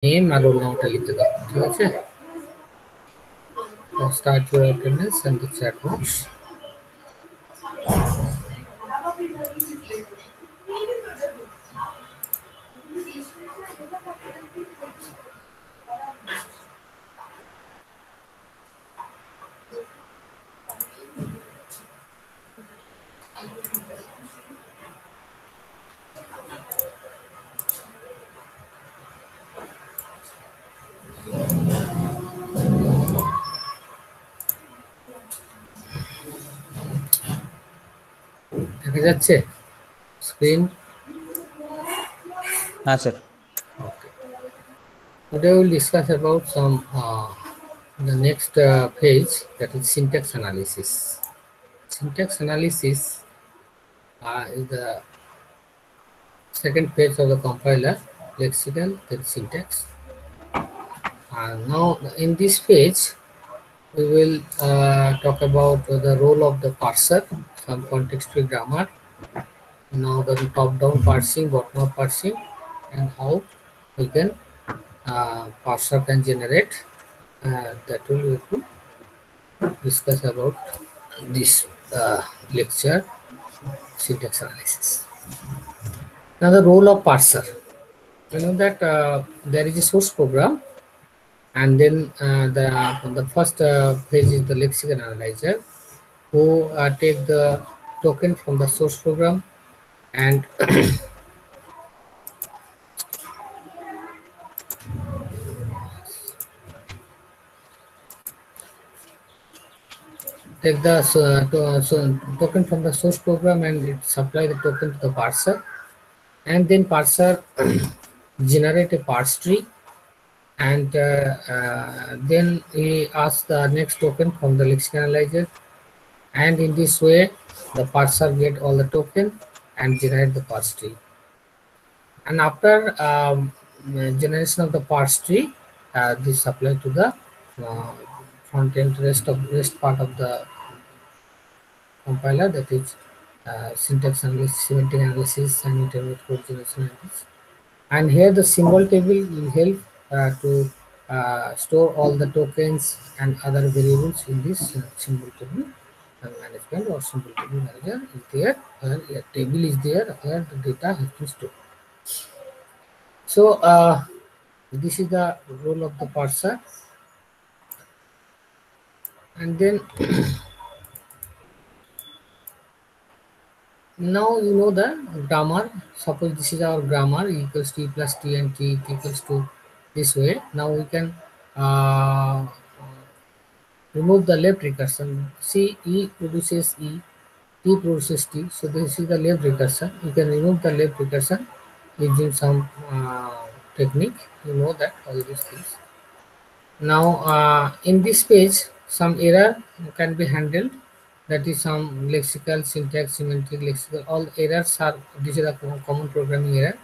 Name আর role নামটা লিখতে দাও, ঠিক আছে? Start your attendance and the chat box. দেখা যাচ্ছে স্ক্রিন? হ্যাঁ sir. Okay. Today we'll discuss about some the next page, that is syntax analysis. Syntax analysis is the second page of the compiler, lexical, then syntax. Now in this page we will talk about the role of the parser, some context-free grammar. Now the top-down parsing, bottom-up parsing, and how we can parser can generate. That will we will discuss about this lecture, syntax analysis. Now the role of parser. You know that there is a source program, and then the first page is the lexical analyzer, who take the token from the source program and take the token from the source program and it supply the token to the parser, and then parser generate a parse tree, and then he asks the next token from the lexical analyzer, and in this way the parser get all the token and generate the parse tree. And after generation of the parse tree, this supply to the front end rest part of the compiler, that is syntax analysis, semantic analysis, and intermediate code generation analysis. And here the symbol table will help to store all the tokens and other variables in this symbol table management, or symbol table manager is there, where a table is there where the data has been stored. So this is the role of the parser. And then now you know the grammar. Suppose this is our grammar, E equals T plus T and T equals to this way. Now we can remove the left recursion. See, E produces E, T produces T. So this is the left recursion. You can remove the left recursion using some technique. You know that all these things. Now in this page, some error can be handled. That is some lexical, syntax, semantic, lexical. All errors are, this is a common programming error,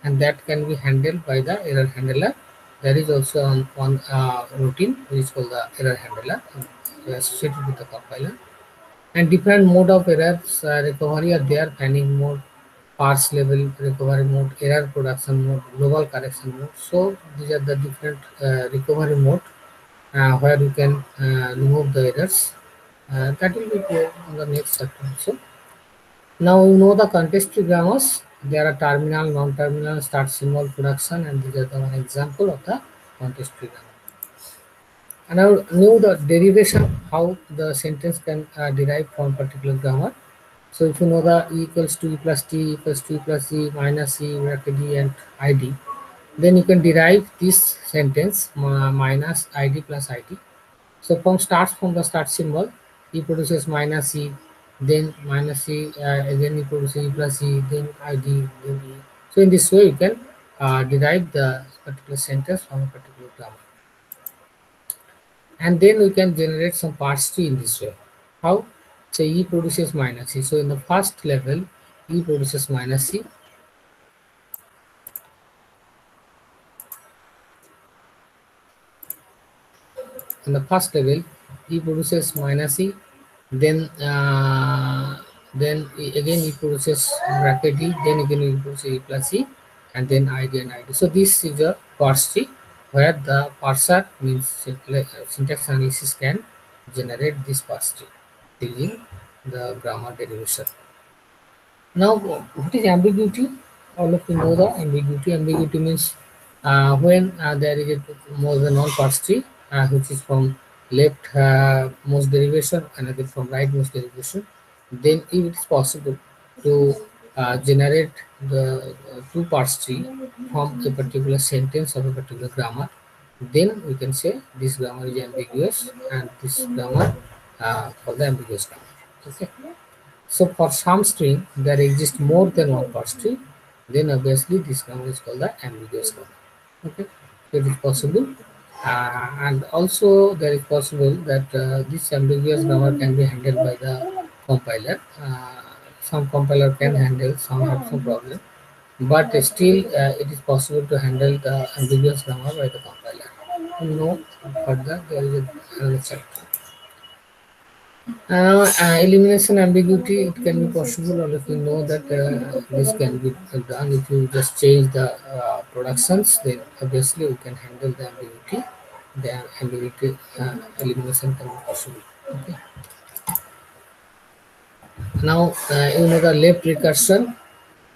and that can be handled by the error handler. There is also one routine which is called the error handler associated with the compiler. And different mode of errors recovery are there: panning mode, parse level recovery mode, error production mode, global correction mode. So these are the different recovery mode where you can remove the errors. That will be there on the next chapter also. Now you know the context-free grammars. There are terminal, non-terminal, start symbol, production, and these are the one example of the context-free grammar. And I know the derivation, how the sentence can derive from particular grammar. So if you know the E equals to E plus T equals to E plus E minus E bracket D and ID, then you can derive this sentence minus ID plus ID. So from the start symbol, E produces minus E, then minus E, again E produces E plus E, then ID, then E. So in this way you can derive the particular sentence from a particular grammar. And then we can generate some parse tree in this way. How? Say E produces minus E. So in the first level, E produces minus E. In the first level, E produces minus E. Then again E produces bracket E. Then again E produces E plus E, and then ID and ID. So this is a parse tree. where the parser means syntax analysis can generate this parse tree using the grammar derivation. Now, what is ambiguity? All of you know the ambiguity. Ambiguity means when there is more than one parse tree, which is from left most derivation, another from right most derivation, then if it is possible to generate the two parse tree from a particular sentence of a particular grammar, then we can say this grammar is ambiguous and this grammar called the ambiguous grammar. Okay. So for some string there exists more than one parse tree, then obviously this grammar is called the ambiguous grammar. Okay, so it is possible, and also there is possible that this ambiguous grammar can be handled by the compiler. Some compiler can handle, some have some problem, but still it is possible to handle the ambiguous grammar by the compiler. No further, there is another chapter. Elimination ambiguity, it can be possible, or if you know that this can be done if you just change the productions, then obviously we can handle the ambiguity. The ambiguity elimination can be possible. Okay. Now you know the left recursion.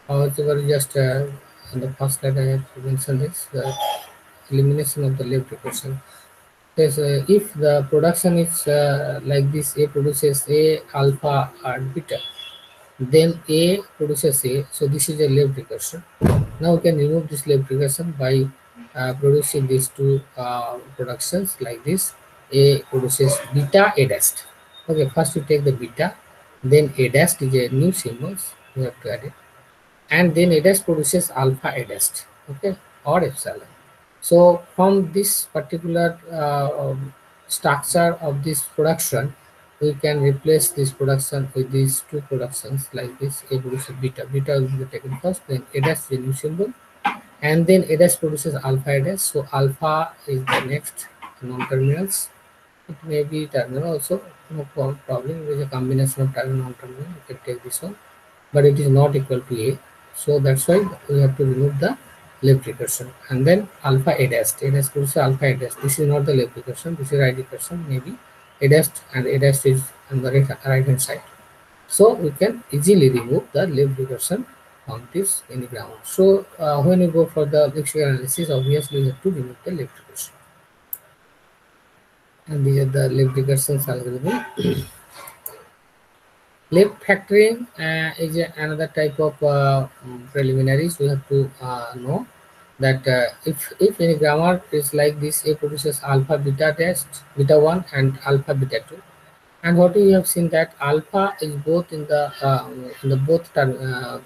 However, just in the first slide I have mentioned this, the elimination of the left recursion. Yes, if the production is like this, A produces A, alpha, and beta, then A produces A, so this is a left recursion. Now we can remove this left recursion by producing these two productions like this. A produces beta, A dash. Okay, first we take the beta, then A dash is a new symbol, we have to add it, and then A dash produces alpha, A dash, okay, or epsilon. So from this particular structure of this production, we can replace this production with these two productions like this. A produces beta, beta will be taken first, then A dash is a new symbol, and then A dash produces alpha, A dash. So alpha is the next non-terminals. It may be terminal also, no problem. It is a combination of terminal and non-terminal. You can take this one, but it is not equal to A. So that's why we have to remove the left recursion, and then alpha A dash. A dash produces alpha A dash. This is not the left recursion. This is right recursion. Maybe A dash, and A dash is on the right hand side. So we can easily remove the left recursion from this any grammar. So when you go for the lexical analysis, obviously you have to remove the left recursion. And these are the left recursions algorithm. Left factoring is another type of preliminaries. We have to know that if any grammar is like this, A produces alpha beta dash beta 1 and alpha beta 2, and what we have seen that alpha is both in the both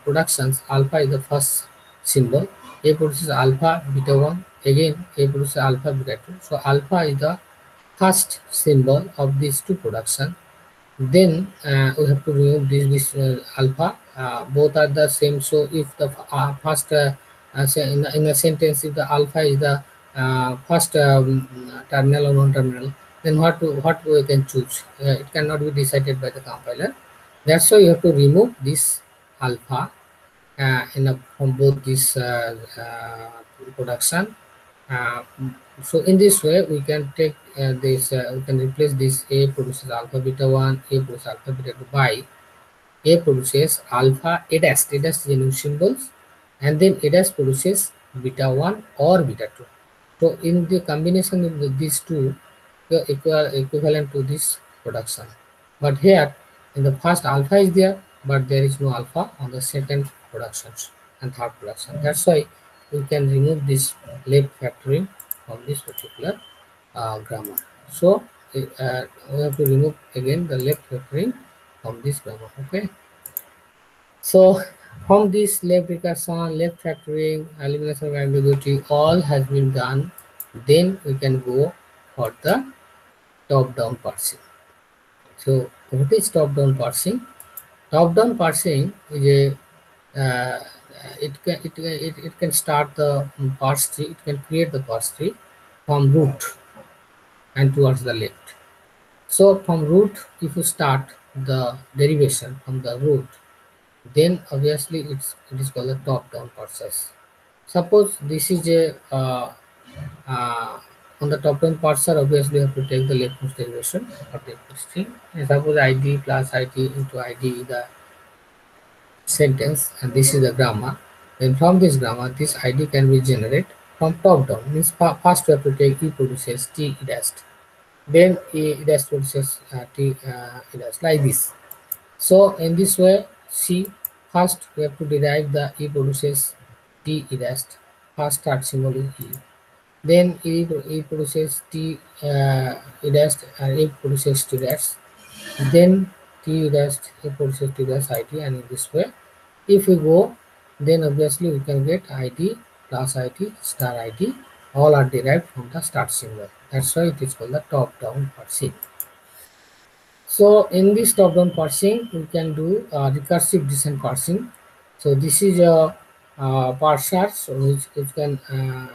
productions. Alpha is the first symbol. A produces alpha beta 1, again A produces alpha beta 2. So alpha is the first symbol of these two productions. Then we have to remove this alpha. Both are the same. So if the first say in a sentence, if the alpha is the first terminal or non-terminal, then what we can choose? It cannot be decided by the compiler. That's why you have to remove this alpha from both this production. Uh, so in this way, we can take this. We can replace this. A produces alpha beta 1. A produces alpha beta 2 by A produces alpha A dash. A dash is a new symbols, and then A dash produces beta 1 or beta 2. So in the combination of these two, equivalent to this production. But here in the first alpha is there, but there is no alpha on the second productions and third production. That's why we can remove this left factoring from this particular grammar. So we have to remove again the left factoring from this grammar. Okay. So from this left recursion, left factoring, elimination of ambiguity, all has been done. Then we can go for the top-down parsing. So what is top-down parsing? Top-down parsing is a it can start the parse tree. It can create the parse tree from root and towards the left. So from root, if you start the derivation from the root, then obviously it is called a top-down process. Suppose this is a on the top down parser, obviously you have to take the leftmost derivation of the string. And suppose id plus id into id is the sentence, and this is the grammar. Then from this grammar, this id can be generated from top down. Means first we have to take e produces t e dash, then e dash produces t e dash, like this. So in this way, see, first we have to derive the e produces t e dash. First start symbol is e. Then e produces t e dash and e produces t dash. Then t dash e produces t dash it, and in this way, if we go, then obviously we can get id plus it star it, all are derived from the start symbol. That's why it is called the top down parsing. So in this top down parsing, we can do recursive descent parsing. So this is a parser, so which it can um,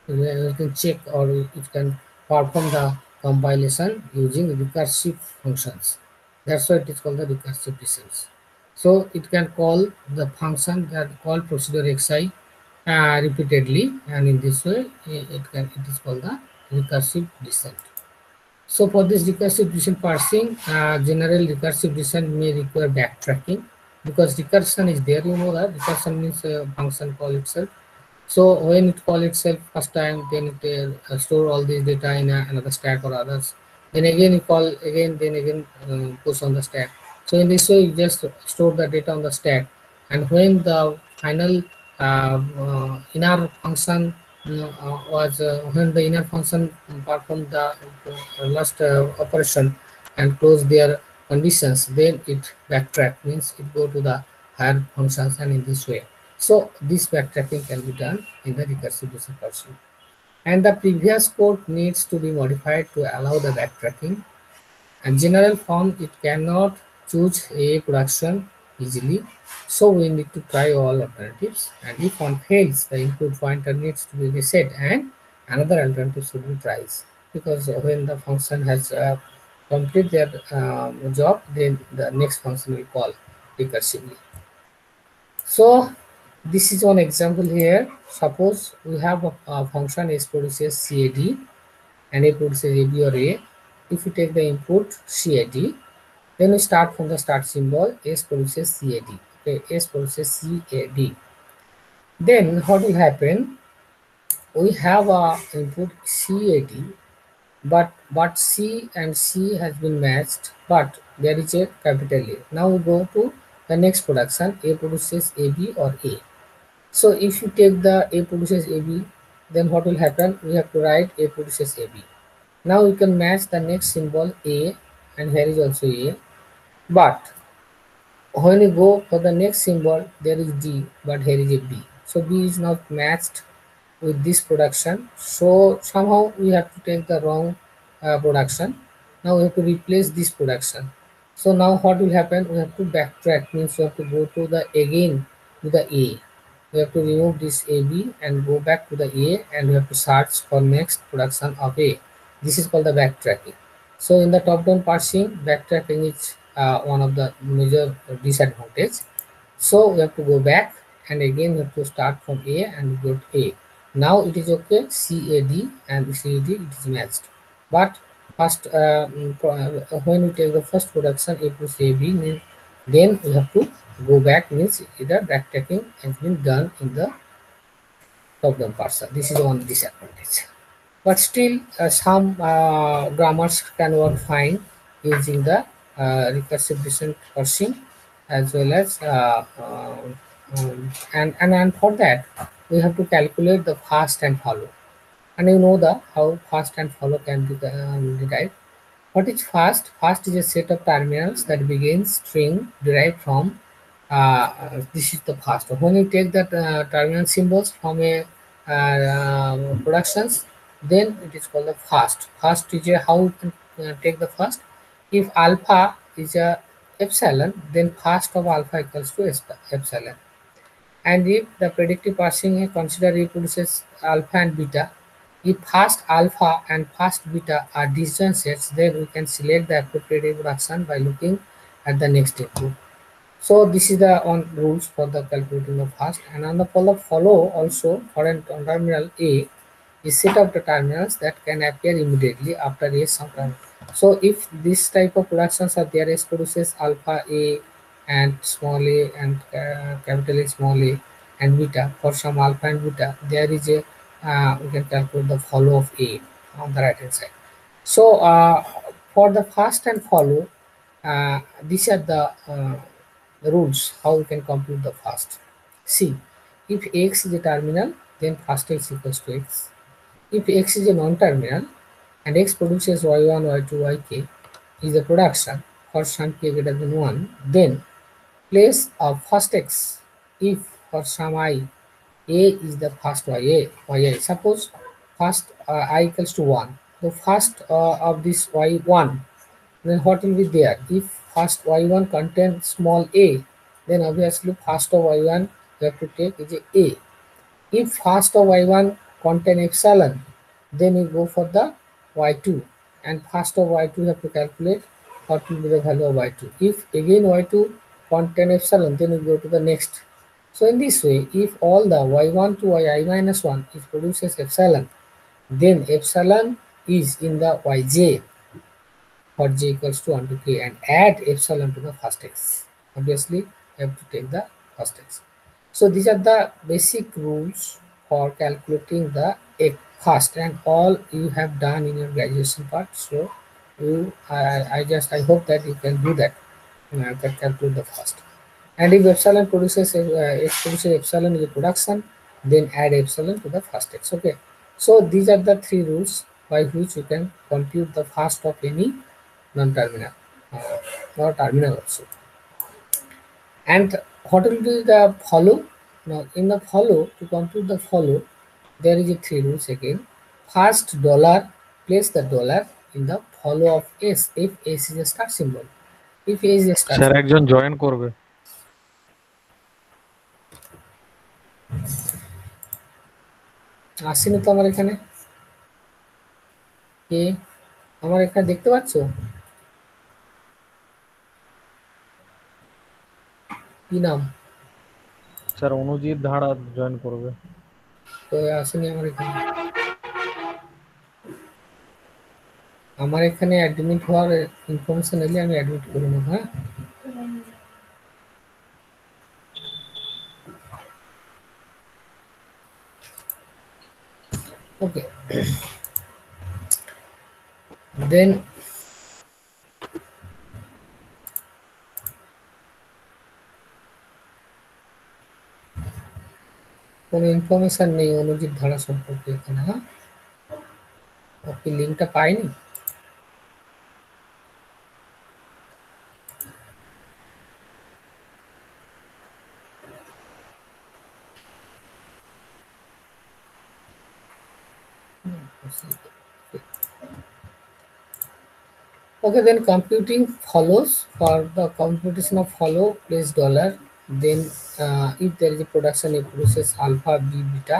you can check, or it can perform the compilation using recursive functions. That's why it is called the recursive descent. So it can call the function that call procedure xi repeatedly, and in this way it is called the recursive descent. So for this recursive descent parsing, general recursive descent may require backtracking, because recursion is there. You know that recursion means a function call itself. So when it call itself first time, then it store all this data in another stack or others. Then again you call again, then again push on the stack. So in this way you just store the data on the stack, and when the final inner function was when the inner function performed the last operation and close their conditions, then it backtrack, means it go to the higher functions, and in this way. So this backtracking can be done in the recursive descent parsing. And the previous code needs to be modified to allow the backtracking. And general form, it cannot choose a production easily. So we need to try all alternatives. And if one fails, the input pointer needs to be reset and another alternative should be tried. Because when the function has complete their job, then the next function will call recursively. So this is one example here. Suppose we have a function s produces CAD and a produces AB or A. If we take the input CAD, then we start from the start symbol s produces CAD. Okay, s produces CAD. Then what will happen? We have a input CAD, but C and C has been matched, but there is a capital A. Now we go to the next production, A produces AB or A. So if you take the A produces AB, then what will happen? We have to write A produces AB. Now we can match the next symbol A, and here is also A. But when you go for the next symbol, there is D, but here is a B. So B is not matched with this production. So somehow we have to take the wrong production. Now we have to replace this production. So now what will happen? We have to backtrack, means we have to go to the again to the A. We have to remove this AB and go back to the A, and we have to search for next production of A. This is called the backtracking. So in the top-down parsing, backtracking is one of the major disadvantage. So we have to go back, and again we have to start from A and go to A. Now it is okay, CAD and CAD it is matched. But first when we take the first production A plus AB, then we have to go back, means either backtracking has been done in the top-down parser. This is one disadvantage. But still some grammars can work fine using the recursive descent parsing, as well as and for that we have to calculate the fast and follow. And you know the how fast and follow can be derived. What is fast? Fast is a set of terminals that begins string derived from this is the fast. When you take the terminal symbols from a productions, then it is called the fast. Fast is a how you can take the fast. If alpha is a epsilon, then fast of alpha equals to epsilon. And if the predictive parsing consider reproduces alpha and beta, if fast alpha and fast beta are disjoint sets, then we can select the appropriate reproduction by looking at the next input. So this is the on rules for the calculating of fast. And on the follow also for an terminal A, is set of the terminals that can appear immediately after a some terminal. So if this type of productions are there, S produces alpha A and small a and capital A small a and beta. For some alpha and beta, there is a we can calculate the follow of A on the right hand side. So for the fast and follow, these are the rules how we can compute the fast. See, if x is a terminal, then fast x equals to x. If x is a non-terminal and x produces y1, y2, yk is the production for some k greater than 1, then place of first x. If for some I, a is the first yi. Suppose first I equals to 1. The first of this y1, then what will be there? If first y1 contains small a, then obviously first of y1 you have to take is a. If first of y1 contain epsilon, then you go for the y2, and first of y2 you have to calculate what will be the value of y2. If again y2 contain epsilon, then you go to the next. So in this way, if all the y1 to yi minus 1 is produces epsilon, then epsilon is in the yj for j equals to 1 to k, and add epsilon to the first x. Obviously, you have to take the first x. So these are the basic rules for calculating the fast, and all you have done in your graduation part. So I hope that you can do that. Can calculate the fast. And if epsilon produces x produces epsilon is a production, then add epsilon to the first x. Okay. So these are the three rules by which you can compute the fast of any non-terminal or terminal also. And what will be the follow? Now in the follow, to compute the follow, there is a three rules again. First dollar, place the dollar in the follow of s if s is a star symbol. If s is a star sir symbol, একজন join করবে। আসেনি তো আমার এখানে। কে আমার এখানে দেখতে পাচ্ছ? কি নাম? স্যার অনুজিৎ ধাড়া জয়েন করবে। তো আসেনি আমার এখানে। আমার এখানে অ্যাডমিট হওয়ার ইনফরমেশন এলে আমি অ্যাডমিট করে নেব। হ্যাঁ, okay. Then কোনো ইনফরমেশন নেই অনুজিৎ ধারা সম্পর্কে এখানে। হ্যাঁ, ওকে, লিঙ্কটা পাইনি। Okay, then computing follows. For the computation of follow, place dollar. Then if there is a production, it produces alpha, b, beta.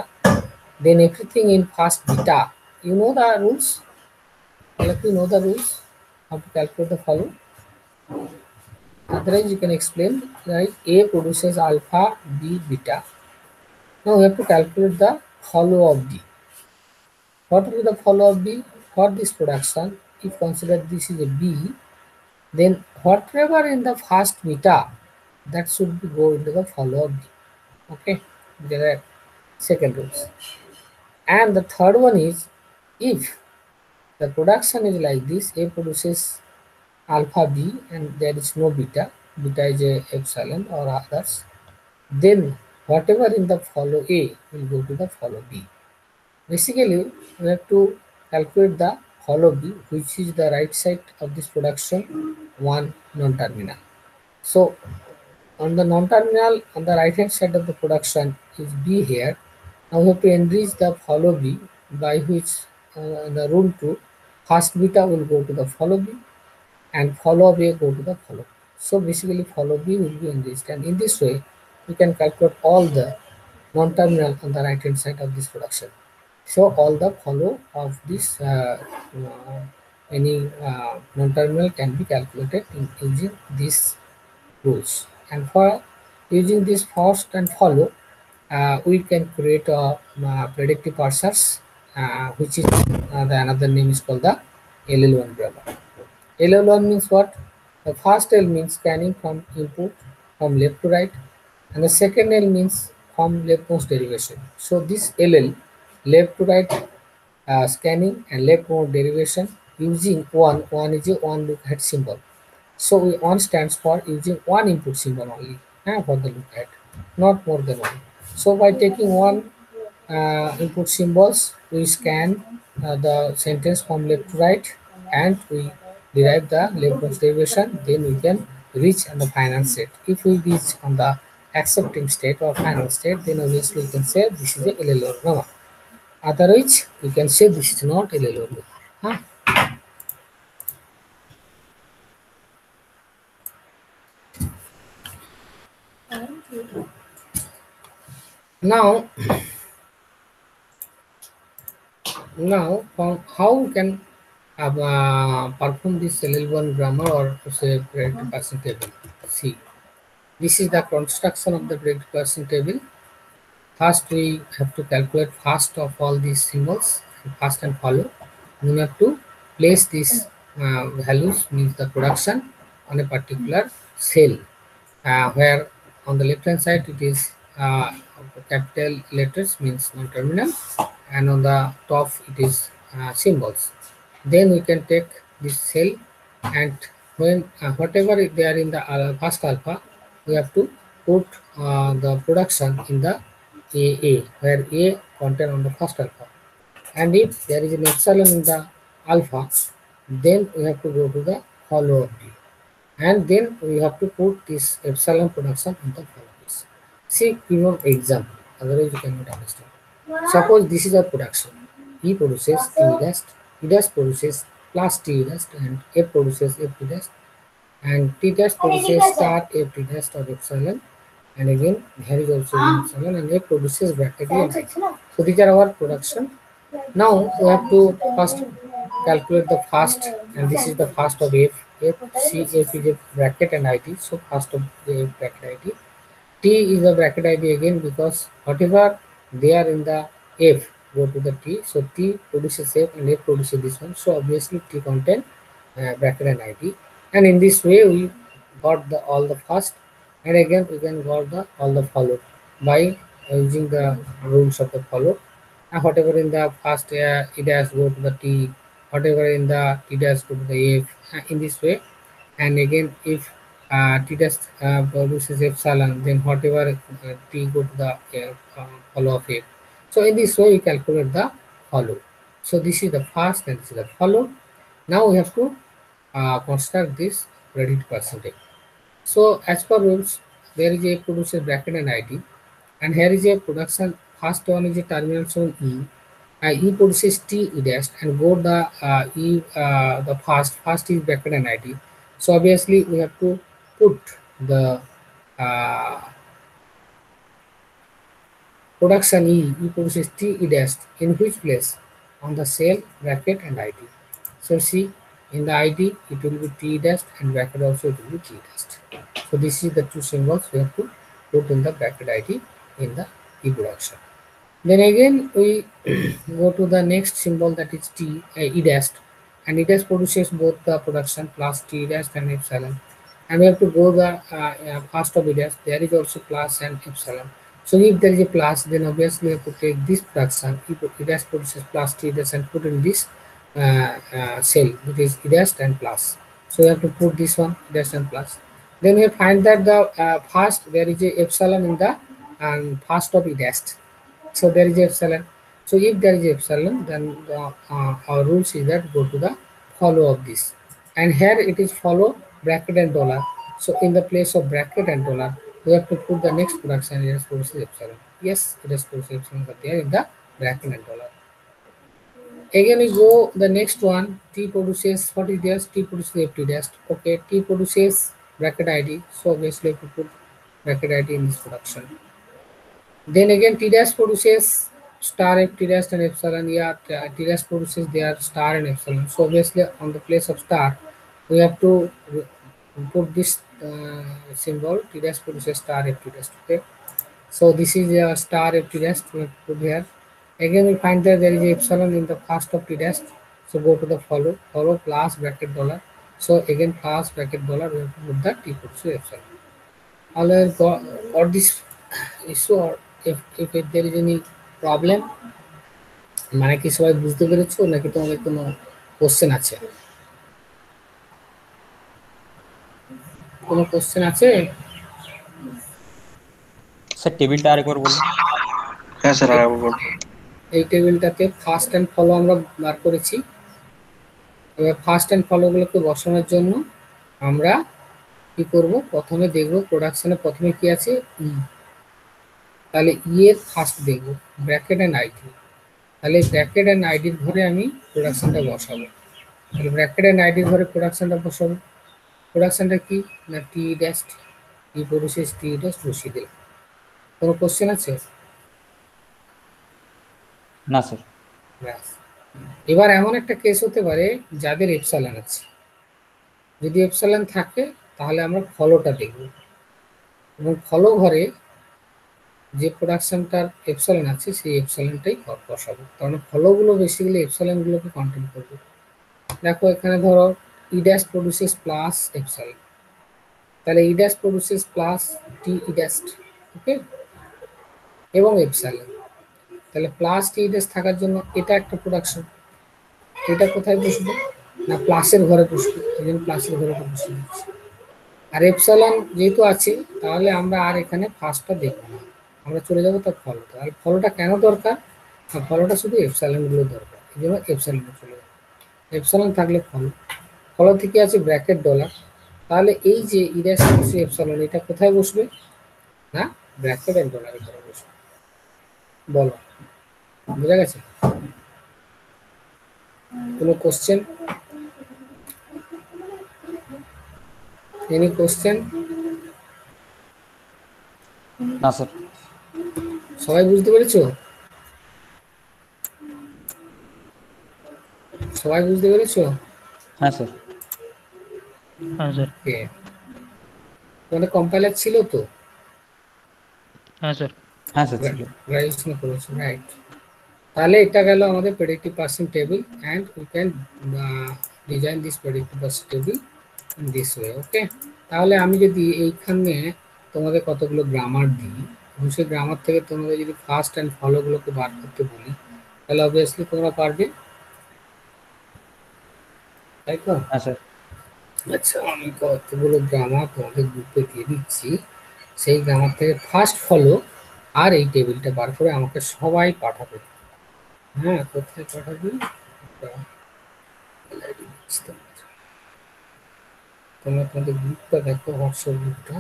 Then everything in fast beta. You know the rules? All of you know the rules how to calculate the follow. Otherwise, you can explain. Right? A produces alpha, b, beta. Now we have to calculate the follow of b. What will be the follow of b for this production? If consider this is a b, then whatever in the first beta, that should be go into the follow of b. Okay, there are second rules. And the third one is, if the production is like this, A produces alpha b and there is no beta, beta is a epsilon or others, then whatever in the follow A will go to the follow B. Basically, we have to calculate the follow B, which is the right side of this production, one non-terminal. So on the non-terminal, on the right hand side of the production is B here. Now we have to enrich the follow B, by which the rule 2, first beta will go to the follow B and follow B go to the follow. So basically follow B will be enriched, and in this way we can calculate all the non-terminal on the right hand side of this production. So all the follow of this any non-terminal can be calculated using these rules. And for using this first and follow, we can create a predictive parsers which is the another name is called the LL1 grammar. LL1 means what? The first L means scanning from input from left to right, and the second L means from leftmost derivation. So this LL, left to right scanning and leftmost derivation using one is a one look ahead symbol. So we one stands for using one input symbol only for the look ahead, not more than one. So by taking one input symbols, we scan the sentence from left to right, and we derive the leftmost derivation. Then we can reach on the final state. If we reach on the accepting state or final state, then obviously we can say this is a LLR grammar. Otherwise, we can say this is not LLR grammar. Huh? Now, how we can perform this LL1 grammar or say predictive person table? See, this is the construction of the predictive person table. First, we have to calculate first of all these symbols, first and follow. We have to place these values, means the production, on a particular cell, where on the left hand side it is capital letters, means non-terminal, and on the top it is symbols. Then we can take this cell, and when whatever they are in the first alpha, we have to put the production in the AA, where A contain on the first alpha. And if there is an epsilon in the alpha, then we have to go to the follow of B, and then we have to put this epsilon production in the follow-ups. See, give an example, otherwise you cannot understand. Suppose this is a production. E produces T dash, E dash produces plus T dash, and F produces F T dash, and T dash produces star F T dash or epsilon, and again here is also epsilon, and F produces bracket E and I. So these are our production. Now we have to first calculate the first, and this is the first of F. F, C, F is a bracket and ID, so first of the F bracket ID. T is the bracket ID again, because whatever they are in the F go to the T. So T produces F and F produces this one. So obviously T contain bracket and ID. And in this way we got the all the first, and again we can got the all the follow by using the rules of the follow. And whatever in the first it has go to the T, whatever in the T dash go to the F, in this way. And again if T dash produces epsilon, then whatever T go to the follow of F. So in this way we calculate the follow. So this is the first and this is the follow. Now we have to construct this credit percentage. So as per rules, there is a producer bracket and ID, and here is a production. First one is a terminal shown E. E produces T E dash, and go the the first is bracket and ID. So obviously we have to put the uh, production E produces T E dash in which place? On the cell, bracket and ID. So see, in the ID it will be T dash, and bracket also it will be T dash. So this is the two symbols we have to put in the bracket ID in the E production. Then again we go to the next symbol, that is T E dash, and E dash produces both the production plus T dash and epsilon, and we have to go the first of E dash. There is also plus and epsilon. So if there is a plus, then obviously we have to take this production. If E dash produces plus T dash and put in this cell, which is E dash and plus. So we have to put this one E dash and plus. Then we find that the first there is a epsilon in the first of E dash. So there is epsilon. So if there is epsilon, then our rules is that go to the follow of this, and here it is follow bracket and dollar. So in the place of bracket and dollar, we have to put the next production. Yes, produces epsilon. Yes, it is produces epsilon, but there in the bracket and dollar. Again we go the next one. T produces what is this? T produces FT dash. Okay, T produces bracket ID. So obviously we have to put bracket ID in this production. Then again T dash produces star F T dash and epsilon. Yeah, T dash produces their star and epsilon. So obviously on the place of star, we have to put this symbol. T dash produces star F T dash. Okay. So this is a star F T dash to put here. Again, we find that there is a epsilon in the first of t dash. So go to the follow plus bracket dollar. So again plus bracket dollar, we have to put the t equals to epsilon. Always got this issue, or if there is any problem, মানে কি সবাই বুঝতে পেরেছো নাকি তোমাদের কোনো question আছে? কোনো কোশ্চেন আছে? স্যার টেবিলটা আরেকবার বলুন। হ্যাঁ স্যার আরেকবার বলুন। এই টেবিলটাতে ফার্স্ট অ্যান্ড ফলো আমরা বার করেছি। এবার ফার্স্ট অ্যান্ড ফলোগুলোকে বসানোর জন্য আমরা কি করব, প্রথমে দেখব প্রোডাকশনে প্রথমে কি আছে ই, তাহলে ই এর ফার্স্ট দেখব ব্র্যাকেট অ্যান্ড আইডি, তাহলে ব্র্যাকেট অ্যান্ড আইডির ঘরে আমি প্রোডাকশনটা বসাবো। তাহলে ব্র্যাকেট অ্যান্ড আইডির ঘরে প্রোডাকশনটা বসাবো। প্রোডাকশনটা কি না টি ড্যাশ টি প্রডিউসেস টি ড্যাশ বসিয়ে দিলাম। কোনো কোশ্চেন আছে? না স্যার। ব্যাস। এবার এমন একটা কেস হতে পারে যাদের এপসাইলন আছে, যদি এপসাইলন থাকে তাহলে আমরা ফলোটা দেখব, এবং ফলো ঘরে যে প্রোডাকশনটার এপসাইলন আছে সেই এপসাইলনটাই বসাবো, কারণ ফলোগুলো বেসিক্যালি এপসাইলনগুলোকে কন্ট্রোল করবে। দেখো এখানে ধরো ই ড্যাশ প্রডিউসেস প্লাস এপসাইলন, তাহলে ই ড্যাশ প্রডিউসেস প্লাস টি ই ড্যাশ, ওকে, এবং এপসাইলন, তাহলে প্লাস টি ই ড্যাশ থাকার জন্য এটা একটা প্রোডাকশন, এটা কোথায় বসবে না প্লাসের ঘরে বসবে, এই জন্য প্লাসের ঘরে বসে দিচ্ছি। আর এপসাইলন যেহেতু আছে তাহলে আমরা আর এখানে ফার্স্টটা দেখবো না, আমরা চলে যাবো তার ফলোটা। আর ফলোটা কেন দরকার, ফলোটা শুধু এপসাইলনগুলো দরকার, এই জন্য এপসাইলনে চলে যাবে। এপসাইলন থাকলে ফলো, ফলো থেকে আছে ব্র্যাকেট ডলার, তাহলে এই যে ইডাস এপসাইলন এটা কোথায় বসবে না ব্র্যাকেট এন্ড ডলারের ঘরে বসবে। বলো বুঝা গেছে? কোনো কোশ্চেন? Any question? না স্যার। সবাই বুঝতে পেরেছো? সবাই বুঝতে পেরেছো? হ্যাঁ স্যার। হ্যাঁ স্যার। ওকে, তোমাদের কম্পাইলার ছিল তো? হ্যাঁ স্যার। হ্যাঁ স্যার ছিল। গ্রাজুয়েশন করেছো, রাইট। তাহলে এটা গেল আমাদের predictive parsing table, and we can design this predictive parsing table in this way, okay. তাহলে আমি যদি এইখানে তোমাদের কতগুলো গ্রামার দিই এবং সেই গ্রামার থেকে তোমাদের যদি ফার্স্ট অ্যান্ড ফলোগুলোকে বার করতে বলি, তাহলে অবভিয়াসলি তোমরা পারবে, তাই তো? হ্যাঁ স্যার। আচ্ছা, আমি কতগুলো গ্রামার তোমাদের গ্রুপে দিয়ে দিচ্ছি, সেই গ্রামার থেকে ফার্স্ট ফলো আর এই টেবিলটা বার করে আমাকে সবাই পাঠাবে। হ্যাঁ, কোথায় পাঠাবি? তোমরা তোমাদের গ্রুপটা দেখো, হোয়াটসঅ্যাপ গ্রুপটা।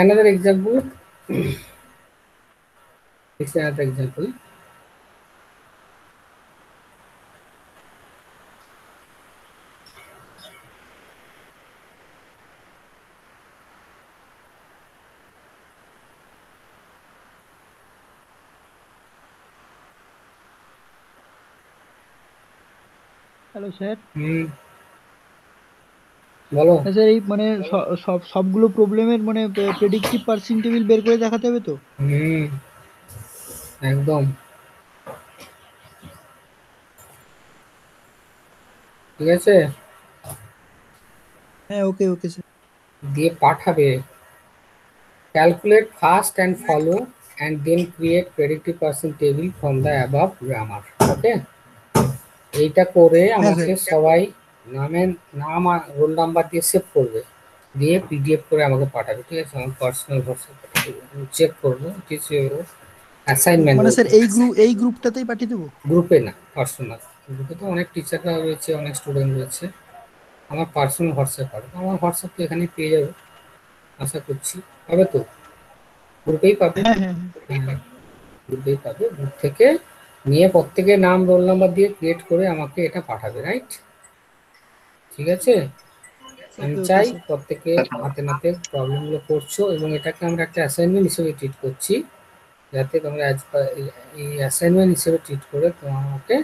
Another example. This is another example. Hello, sir. বলো। স্যার এই মানে সবগুলো প্রবলেমের মানে প্রেডিক্টিভ পার্সিং টেবিল বের করে দেখাতে হবে তো? হুম, একদম ঠিক আছে। হ্যাঁ, ওকে ওকে স্যার। দিয়ে পাঠাবে calculate fast and follow and then create predictive parsing table from the above grammar. ওকে, এইটা করে হ্যাঁ আমাকে স্যার। সবাই নামের নাম আর রোল নাম্বার দিয়ে সেভ করবে, দিয়ে পিডিএফ করে আমাকে পাঠাবে, ঠিক আছে? আমার পার্সোনাল হোয়াটসঅ্যাপ চেক করবো, কিছু অ্যাসাইনমেন্ট মানে স্যার এই গ্রুপটাতেই পাঠিয়ে দেবো? গ্রুপে না, পার্সোনাল। গ্রুপে তো অনেক টিচাররা রয়েছে, অনেক স্টুডেন্ট রয়েছে। আমার পার্সোনাল হোয়াটসঅ্যাপ পাবে, আমার হোয়াটসঅ্যাপ তো এখানে পেয়ে যাবে আশা করছি, হবে তো? গ্রুপেই পাবে। হ্যাঁ হ্যাঁ হ্যাঁ। হ্যাঁ, গ্রুপেই পাবে। গ্রুপ থেকে নিয়ে প্রত্যেকের নাম রোল নাম্বার দিয়ে ক্রিয়েট করে আমাকে এটা পাঠাবে, রাইট? ঠিক আছে, আমি ওকে ওকে চাই স্যার। প্রত্যেকে হাতে নাতে প্রবলেমগুলো করছো এবং এটাকে আমরা একটা অ্যাসাইনমেন্ট হিসেবে ট্রিট করছি, যাতে তোমরা এই অ্যাসাইনমেন্ট হিসেবে ট্রিট করে তোমাকে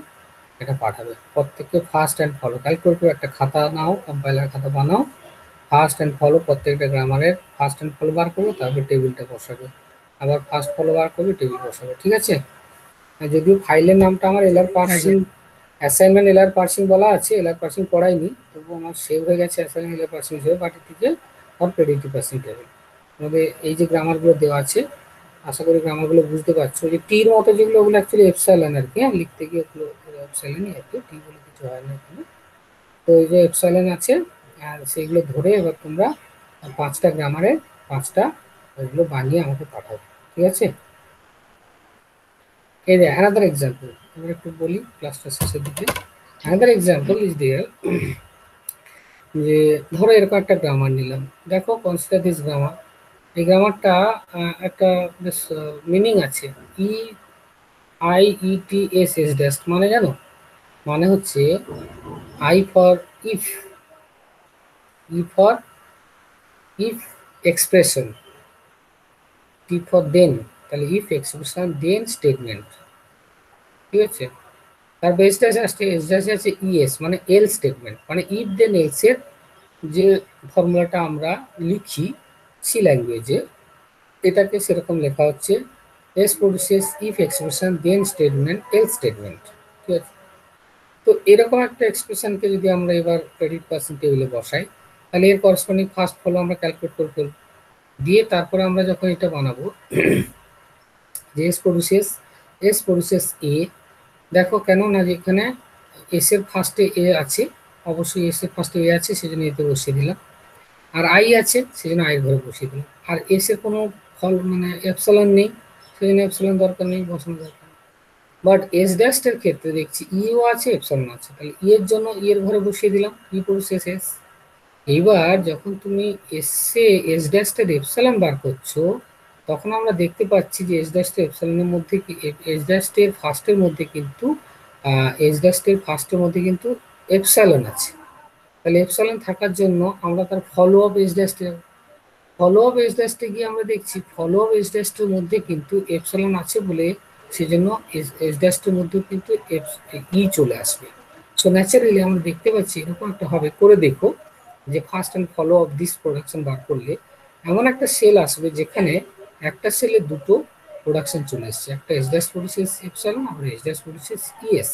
এটা পাঠাবে। প্রত্যেককে ফার্স্ট অ্যান্ড ফলো ক্যালকুলেট করে একটা খাতা নাও, কম্পাইলার খাতা বানাও, ফার্স্ট অ্যান্ড ফলো প্রত্যেকটা গ্রামারের ফার্স্ট অ্যান্ড ফলো বার করবো, তারপর টেবিলটা বসাবে, আবার ফার্স্ট ফলো বার করবে, টেবিল বসাবে, ঠিক আছে? আর যদিও ফাইলের নামটা আমার এলআর হ্যাঁ parsing sir. Assignment LR parsing বলা আছে, এলআর পার্সিং পড়াইনি, তবু আমার সেভ হয়ে গেছে অ্যাসাইনমেন্ট এলআর পার্সিং হিসেবে পাঠিয়ে থেকে আর প্রেডিক্টিভ পার্সিং টেবিল। আমাদের এই যে গ্রামারগুলো দেওয়া আছে, আশা করি গ্রামারগুলো বুঝতে পারছো। যে টির মতো যেগুলো, ওগুলো অ্যাকচুয়ালি এপসাইলন আর কি, হ্যাঁ, লিখতে গিয়ে ওগুলো এপসাইলনই আর কি, টি বলে কিছু হয় না এখানে। তো এই যে এপসাইলন আছে, আর সেইগুলো ধরে এবার তোমরা 5টা গ্রামারে 5টা ওইগুলো বানিয়ে আমাকে পাঠাবে, ঠিক আছে? এই যে অ্যানাদার এক্সাম্পল, আমরা একটু বলি ক্লাসটা শেষের দিকে। অ্যানাদার এক্সাম্পল ইজ দেয়ার, যে ধরো এরকম একটা গ্রামার নিলাম, দেখো কনসিডার দিস গ্রামার। এই গ্রামারটা একটা বেশ মিনিং আছে, E I E T S S dash, মানে জানো? মানে হচ্ছে I for if, E for if expression, T for then, তাহলে ইফ এক্সপ্রেশন দেন স্টেটমেন্ট, ঠিক আছে? তার বেসটা আসছে এস ড্যাশ আছে ইএস, মানে এল স্টেটমেন্ট, মানে ইফ দেন এলস এর যে ফর্মুলাটা আমরা লিখি সি ল্যাঙ্গুয়েজে, এটাকে সেরকম লেখা হচ্ছে S produces if expression then statement else statement, ঠিক আছে? তো এরকম একটা এক্সপ্রেশনকে যদি আমরা এবার ক্রেডিট পার্সেন্ট টেবিলে বসাই, তাহলে এর করসপন্ডিং ফার্স্ট ফলো আমরা ক্যালকুলেট করে ফেলব, দিয়ে তারপরে আমরা যখন এটা বানাবো যে এস প্রডিউসেস এ, দেখো কেন না, যেখানে এস এর ফার্স্টে এ আছে, অবশ্যই এস এর ফার্স্টে এ আছে, সেজন্য এতে বসিয়ে দিলাম, আর আই আছে সেজন্য আই ঘরে বসিয়ে দিলাম, আর এস এর কোনো ফল মানে এপসিলন নেই, সেজন্য এপসিলন দরকার নেই, বসানো দরকার নেই। বাট এস ড্যাশের ক্ষেত্রে দেখছি ইও আছে এপসিলন আছে, তাহলে ই এর জন্য ই এর ঘরে বসিয়ে দিলাম, ই প্রসেস এস। এইবার যখন তুমি এস ড্যাশের এপসিলন বার করছো, তখন আমরা দেখতে পাচ্ছি যে এস ড্যাশের এপসিলনের মধ্যে এস ড্যাশের ফার্স্টের মধ্যে কিন্তু এস ড্যাশের ফার্স্টের মধ্যে কিন্তু এপসিলন আছে। তাহলে এপসিলন থাকার জন্য আমরা তার ফলো আপ এস ড্যাশে, ফলো আপ এস ড্যাশে গিয়ে আমরা দেখছি ফলো আপ এস ড্যাশের মধ্যে কিন্তু এপসিলন আছে বলে সেজন্য এস ড্যাশের মধ্যে কিন্তু ই চলে আসবে। সো ন্যাচারালি আমরা দেখতে পাচ্ছি এরকম একটা হবে, করে দেখো যে first and follow of this production বার করলে এমন একটা সেল আসবে যেখানে একটা সেলে দুটো প্রোডাকশন চলে এসছে, একটা এস ড্যাশ প্রডিউসেস এপসিলন আর এস ড্যাশ প্রডিউসেস ইএস।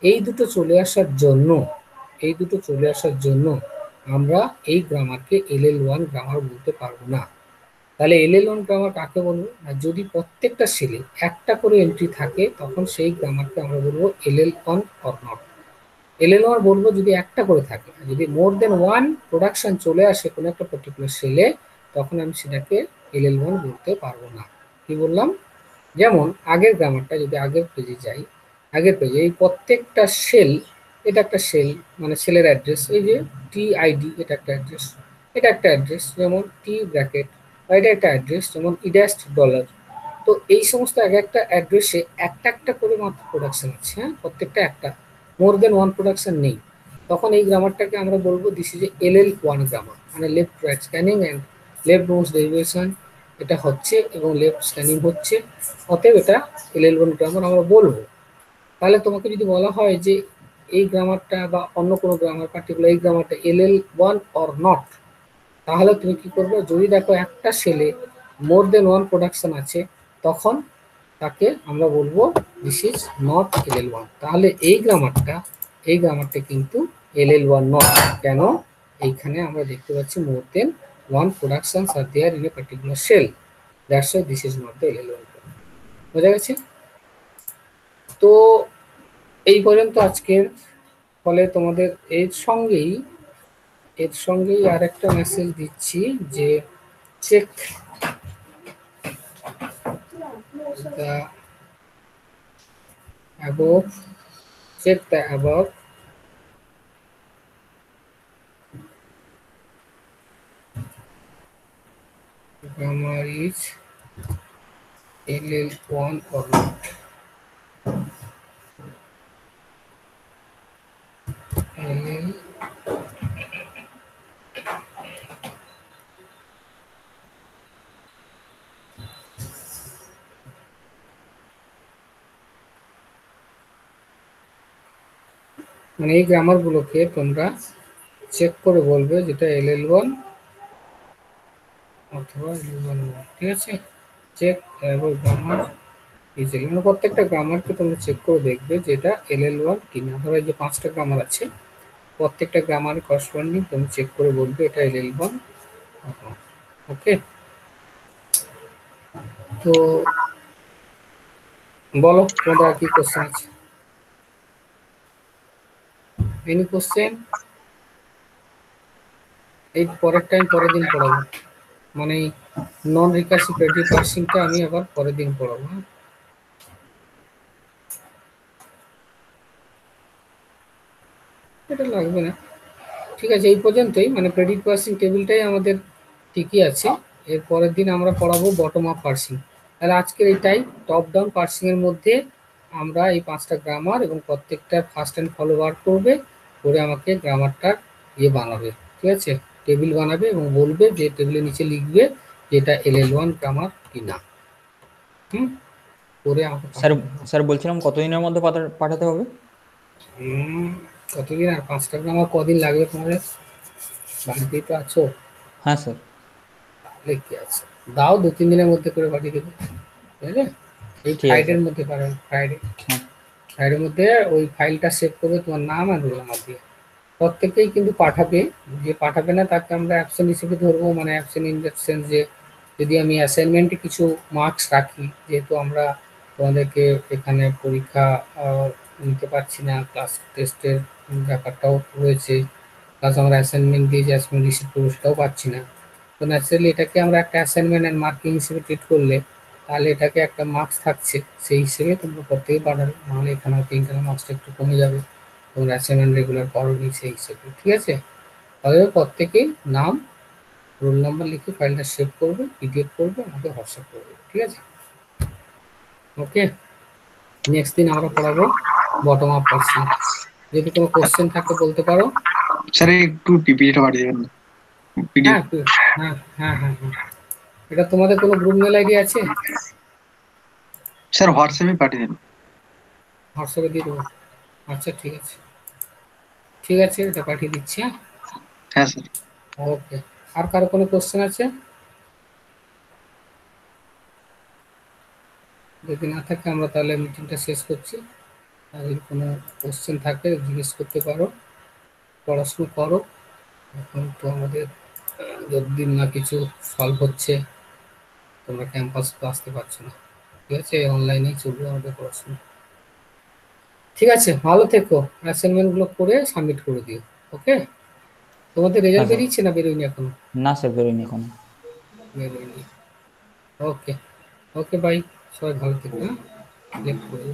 এই দুটো চলে আসার জন্য, এই দুটো চলে আসার জন্য আমরা এই গ্রামারকে LL1 গ্রামার বলতে পারবো না। তাহলে LL1 গ্রামার কাকে বলবো না, যদি প্রত্যেকটা সেলে একটা করে এন্ট্রি থাকে তখন সেই গ্রামারকে আমরা বলবো LL1 অর নট। LL1 বলবো যদি একটা করে থাকে, যদি মোর দেন ওয়ান প্রোডাকশন চলে আসে কোনো একটা পার্টিকুলার সেলে, তখন আমি সেটাকে LL1 বলতে পারবো না। কি বললাম? যেমন আগের গ্রামারটা, যদি আগের পেজে যাই, আগের পেজে এই প্রত্যেকটা সেল, এটা একটা সেল মানে সেলের অ্যাড্রেস, এই যে টি আইডি এটা একটা অ্যাড্রেস, এটা একটা অ্যাড্রেস যেমন টি ব্র্যাকেট, বা এটা একটা অ্যাড্রেস যেমন ইডাস্ট ডলার। তো এই সমস্ত এক একটা অ্যাড্রেসে একটা একটা করে মাত্র প্রোডাকশন আছে, হ্যাঁ, প্রত্যেকটা একটা, মোর দেন ওয়ান প্রোডাকশন নেই। তখন এই গ্রামারটাকে আমরা বলবো দিস ইজ LL1 গ্রামার, মানে left right scanning and left bounce derivation এটা হচ্ছে এবং লেফট স্ক্যানিং হচ্ছে, অতএব এটা LL1 গ্রামার আমরা বলবো। তাহলে তোমাকে যদি বলা হয় যে এই গ্রামারটা বা অন্য কোনো গ্রামার পার্টিকুলার এই গ্রামারটা LL1 অর নট, তাহলে তুমি কি করবে, যদি দেখো একটা সেলে মোর দেন ওয়ান প্রোডাকশন আছে, তখন তাকে আমরা বলবো দিস ইজ নট LL1। তাহলে এই গ্রামারটা কিন্তু LL1 নট। কেন? এইখানে আমরা দেখতে পাচ্ছি more than one productions are there in a particular cell, that's why this is not the LL1। বোঝা গেছে? তো এই পর্যন্ত আজকের। ফলে তোমাদের এর সঙ্গেই আর একটা মেসেজ দিচ্ছি যে check the above, check the above grammar is LL1 or not. LL মানে এই গ্রামারগুলোকে তোমরা চেক করে বলবে যেটা LL1 অথবা LL1 না। ঠিক আছে? চেক এবং গ্রামার ইজ মানে প্রত্যেকটা গ্রামারকে তোমরা চেক করে দেখবে যেটা LL1 কিনা। ধরো এই যে 5টা গ্রামার আছে, প্রত্যেকটা গ্রামারের করসপন্ডিং তুমি চেক করে বলবে এটা LL1। ওকে, তো বলো তোমাদের আর কি কোশ্চেন আছে? Any question? এই পরের দিন পড়াবো, মানে নন রিকার্সিভ প্রেডিক্টিভ পার্সিংটা আমি আবার পরের দিন পড়াবো। এটা লাগবে না। ঠিক আছে, এই পর্যন্তই, মানে প্রেডিক্ট পার্সিং টেবিলটাই আমাদের ঠিকই আছে। এর পরের দিন আমরা পড়াবো বটম আপ পার্সিং। তাহলে আজকের এইটাই, টপ ডাউন পার্সিং এর মধ্যে আমরা এই 5টা গ্রামার এবং প্রত্যেকটা ফার্স্ট অ্যান্ড ফলো বার করবে, করে আমাকে গ্রামারটার বানাবে। ঠিক আছে, টেবিল বানাবে এবং বলবে যে টেবিলের নিচে লিখবে যেটা LL1 গ্রামার কিনা। করে আমাকে স্যার স্যার বলছিলাম কতদিনের মধ্যে পাঠাতে হবে? কতদিন? আর 5টা গ্রামার কদিন লাগবে তোমাদের? বাড়িতেই তো আছো। হ্যাঁ স্যার। তাহলে কি আছে, দাও 2-3 দিনের মধ্যে করে পাঠিয়ে দেবে। বুঝলে? এই ঠিক আছে ফ্রাইডের মধ্যে পাঠাবে, হ্যাঁ ফ্রাইডের মধ্যে ওই ফাইলটা সেভ করবে তোমার নাম আর রোল নাম্বার দিয়ে। প্রত্যেকেই কিন্তু পাঠাবে, যে পাঠাবে না তাকে আমরা অ্যাবসেন্ট হিসেবে ধরবো। মানে অ্যাবসেন্ট ইন দ্য সেন্স যে যদি আমি অ্যাসাইনমেন্টে কিছু মার্কস রাখি, যেহেতু আমরা তোমাদেরকে এখানে পরীক্ষা নিতে পারছি না, ক্লাস টেস্টের ব্যাপারটাও রয়েছে, প্লাস আমরা অ্যাসাইনমেন্ট দিয়ে যে অ্যাসাইনমেন্ট রিসিভ করবো সেটাও পাচ্ছি না। তো ন্যাচারালি এটাকে আমরা একটা অ্যাসাইনমেন্ট অ্যান্ড মার্কিং হিসেবে ট্রিট করলে তাহলে এটাকে একটা মার্কস থাকছে, সেই হিসেবে তোমরা প্রত্যেকেই পাঠাবে। নাহলে এখানে হয়তো ইন্টারনাল মার্কসটা একটু কমে যাবে, তোমরা অ্যাসাইনমেন্ট রেগুলার করোনি সেই হিসেবে। ঠিক আছে, তাহলে প্রত্যেকেই নাম রোল নাম্বার লিখে ফাইলটা সেভ করবে, পিডিএফ করবে, আমাকে হোয়াটসঅ্যাপ করবে। ঠিক আছে, ওকে। নেক্সট দিন আমরা পড়াবো বটম আপ পার্সিং। যদি কোনো কোশ্চেন থাকে বলতে পারো। স্যার একটু পিপিটিটা পাঠিয়ে দেবেন না? হ্যাঁ হ্যাঁ হ্যাঁ হ্যাঁ হ্যাঁ, এটা তোমাদের কোনো গ্রুপ মেল আইডি আছে? স্যার হোয়াটসঅ্যাপে পাঠিয়ে দেন। হোয়াটসঅ্যাপে দিয়ে দেবো। আচ্ছা ঠিক আছে, ঠিক আছে, এটা পাঠিয়ে দিচ্ছি। হ্যাঁ, হ্যাঁ স্যার। ওকে। আর কারো কোনো কোশ্চেন আছে? যদি না থাকে আমরা তাহলে মিটিংটা শেষ করছি। আর যদি কোনো কোশ্চেন থাকে জিজ্ঞেস করতে পারো। পড়াশুনো করো, এখন তো আমাদের যতদিন না কিছু সলভ হচ্ছে তোমরা ক্যাম্পাস তো আসতে পারছো না। ঠিক আছে, অনলাইনেই চলবে আমাদের পড়াশোনা। ঠিক আছে, ভালো থেকো, অ্যাসাইনমেন্টগুলো করে সাবমিট করে দিও। ওকে, তোমাদের রেজাল্ট স্যার। বেরিয়েছে না বেরোয়নি এখনো? না স্যার, বেরোয়নি এখনো। বেরোয়নি। ওকে, ওকে, বাই। সবাই ভালো থেকো। হ্যাঁ, লেট করো।